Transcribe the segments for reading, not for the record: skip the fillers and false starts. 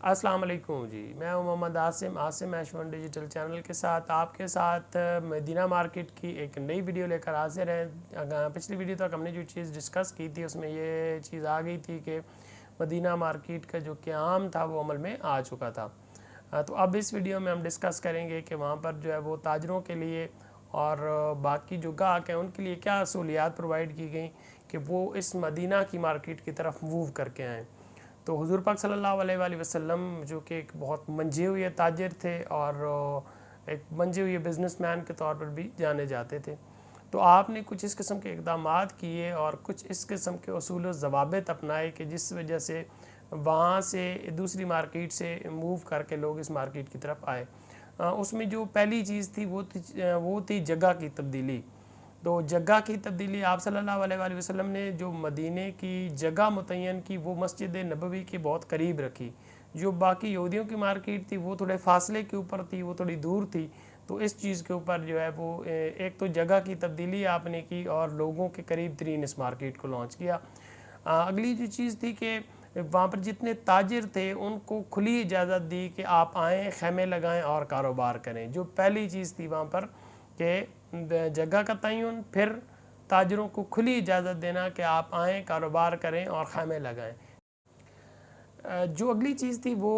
السلام علیکم جی، میں ہوں محمد آسم ایش1 ڈیجیٹل چینل کے ساتھ آپ کے ساتھ مدینہ مارکیٹ کی ایک نئی ویڈیو لے کر حاضر ہیں۔ پچھلی ویڈیو تک ہم نے جو چیز ڈسکس کی تھی اس میں یہ چیز آ گئی تھی کہ مدینہ مارکیٹ کا جو قیام تھا وہ عمل میں آ چکا تھا۔ تو اب اس ویڈیو میں ہم ڈسکس کریں گے کہ وہاں پر جو ہے وہ تاجروں کے لیے اور باقی جو گاہک ہیں ان کے لیے کیا سہولیات پرووائڈ کی گئیں کہ وہ اس مدینہ کی مارکیٹ کی طرف موو کر کے آئیں۔ تو حضور پاک صلی اللہ علیہ وآلہ وسلم جو کہ ایک بہت منجھے ہوئے تاجر تھے اور ایک منجھے ہوئے بزنس مین کے طور پر بھی جانے جاتے تھے، تو آپ نے کچھ اس قسم کے اقدامات کیے اور کچھ اس قسم کے اصول و ضوابط اپنائے کہ جس وجہ سے وہاں سے دوسری مارکیٹ سے موو کر کے لوگ اس مارکیٹ کی طرف آئے۔ اس میں جو پہلی چیز تھی وہ تھی جگہ کی تبدیلی۔ تو جگہ کی تبدیلی آپ صلی اللہ علیہ وآلہ وسلم نے جو مدینہ کی جگہ متعین کی وہ مسجد نبوی کے بہت قریب رکھی۔ جو باقی یہودیوں کی مارکیٹ تھی وہ تھوڑے فاصلے کے اوپر تھی، وہ تھوڑی دور تھی، تو اس چیز کے اوپر جو ہے وہ ایک تو جگہ کی تبدیلی آپ نے کی اور لوگوں کے قریب ترین اس مارکیٹ کو لانچ کیا۔ اگلی جو چیز تھی کہ وہاں پر جتنے تاجر تھے ان کو کھلی اجازت دی کہ آپ آئیں، خیمے لگائیں اور کاروبار کریں۔ جو پہلی چیز تھی وہاں پر کہ جگہ کا تعین، پھر تاجروں کو کھلی اجازت دینا کہ آپ آئیں، کاروبار کریں اور خیمے لگائیں۔ جو اگلی چیز تھی وہ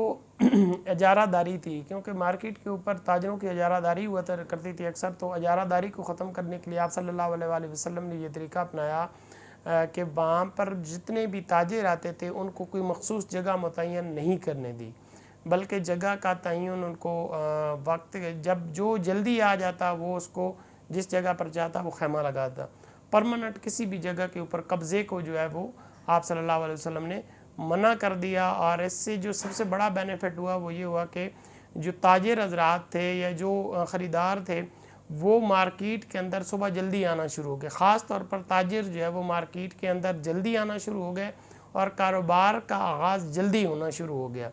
اجارہ داری تھی، کیونکہ مارکیٹ کے اوپر تاجروں کی اجارہ داری ہوا کرتی تھی اکثر، تو اجارہ داری کو ختم کرنے کے لیے آپ صلی اللہ علیہ وآلہ وسلم نے یہ طریقہ اپنایا کہ وہاں پر جتنے بھی تاجر آتے تھے ان کو کوئی مخصوص جگہ متعین نہیں کرنے دی، بلکہ جگہ کا تعین ان کو وقت جب جو جلدی آ جاتا وہ اس کو جس جگہ پر چاہتا وہ خیمہ لگاتا۔ پرماننٹ کسی بھی جگہ کے اوپر قبضے کو جو ہے وہ آپ صلی اللہ علیہ وسلم نے منع کر دیا، اور اس سے جو سب سے بڑا بینیفٹ ہوا وہ یہ ہوا کہ جو تاجر حضرات تھے یا جو خریدار تھے وہ مارکیٹ کے اندر صبح جلدی آنا شروع ہو گئے، خاص طور پر تاجر جو ہے وہ مارکیٹ کے اندر جلدی آنا شروع ہو گئے اور کاروبار کا آغاز جلدی ہونا شروع ہو گیا۔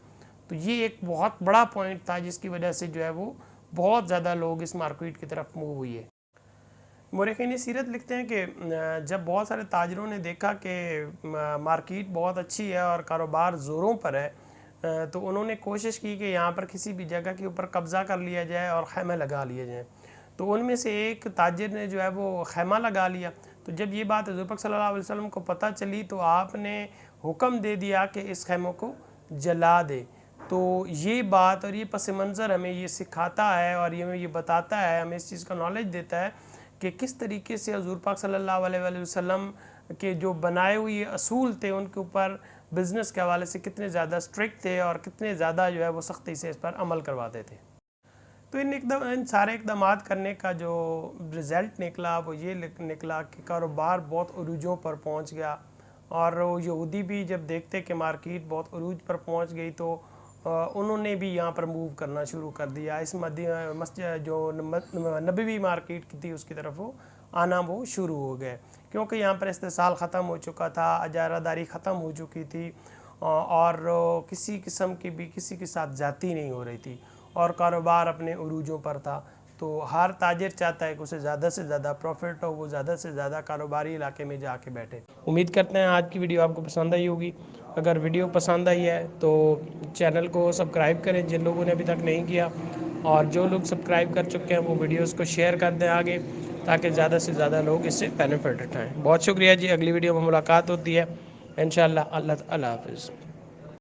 تو یہ ایک بہت بڑا پوائنٹ تھا جس کی وجہ سے جو ہے وہ بہت زیادہ لوگ اس مارکیٹ کی طرف موو ہوئے۔ مورخین سیرت لکھتے ہیں کہ جب بہت سارے تاجروں نے دیکھا کہ مارکیٹ بہت اچھی ہے اور کاروبار زوروں پر ہے، تو انہوں نے کوشش کی کہ یہاں پر کسی بھی جگہ کے اوپر قبضہ کر لیا جائے اور خیمے لگا لیے جائیں۔ تو ان میں سے ایک تاجر نے جو ہے وہ خیمہ لگا لیا۔ تو جب یہ بات حضور پاک صلی اللہ علیہ وسلم کو پتہ چلی تو آپ نے حکم دے دیا کہ اس خیموں کو جلا دے۔ تو یہ بات اور یہ پس منظر ہمیں یہ سکھاتا ہے اور یہ ہمیں یہ بتاتا ہے، ہمیں اس چیز کا نالج دیتا ہے کہ کس طریقے سے حضور پاک صلی اللہ علیہ وآلہ وسلم کے جو بنائے ہوئے اصول تھے ان کے اوپر بزنس کے حوالے سے کتنے زیادہ اسٹرکٹ تھے اور کتنے زیادہ جو ہے وہ سختی سے اس پر عمل کرواتے تھے۔ تو ان سارے اقدامات کرنے کا جو رزلٹ نکلا وہ یہ نکلا کہ کاروبار بہت عروجوں پر پہنچ گیا، اور یہودی بھی جب دیکھتے کہ مارکیٹ بہت عروج پر پہنچ گئی تو انہوں نے بھی یہاں پر موو کرنا شروع کر دیا، اس مسجد جو نبوی مارکیٹ کی تھی اس کی طرف وہ آنا وہ شروع ہو گئے، کیونکہ یہاں پر استحصال ختم ہو چکا تھا، اجارہ داری ختم ہو چکی تھی، اور کسی قسم کی بھی کسی کے ساتھ زیادتی نہیں ہو رہی تھی اور کاروبار اپنے عروجوں پر تھا۔ تو ہر تاجر چاہتا ہے کہ اسے زیادہ سے زیادہ پروفٹ ہو، وہ زیادہ سے زیادہ کاروباری علاقے میں جا کے بیٹھے۔ امید کرتے ہیں آج کی ویڈیو آپ کو پسند آئی ہوگی۔ اگر ویڈیو پسند آئی ہے تو چینل کو سبسکرائب کریں جن لوگوں نے ابھی تک نہیں کیا، اور جو لوگ سبسکرائب کر چکے ہیں وہ ویڈیوز کو شیئر کر دیں آگے تاکہ زیادہ سے زیادہ لوگ اس سے بینیفٹ اٹھائیں۔ بہت شکریہ جی، اگلی ویڈیو میں ملاقات ہوتی ہے انشاءاللہ۔ اللہ حافظ۔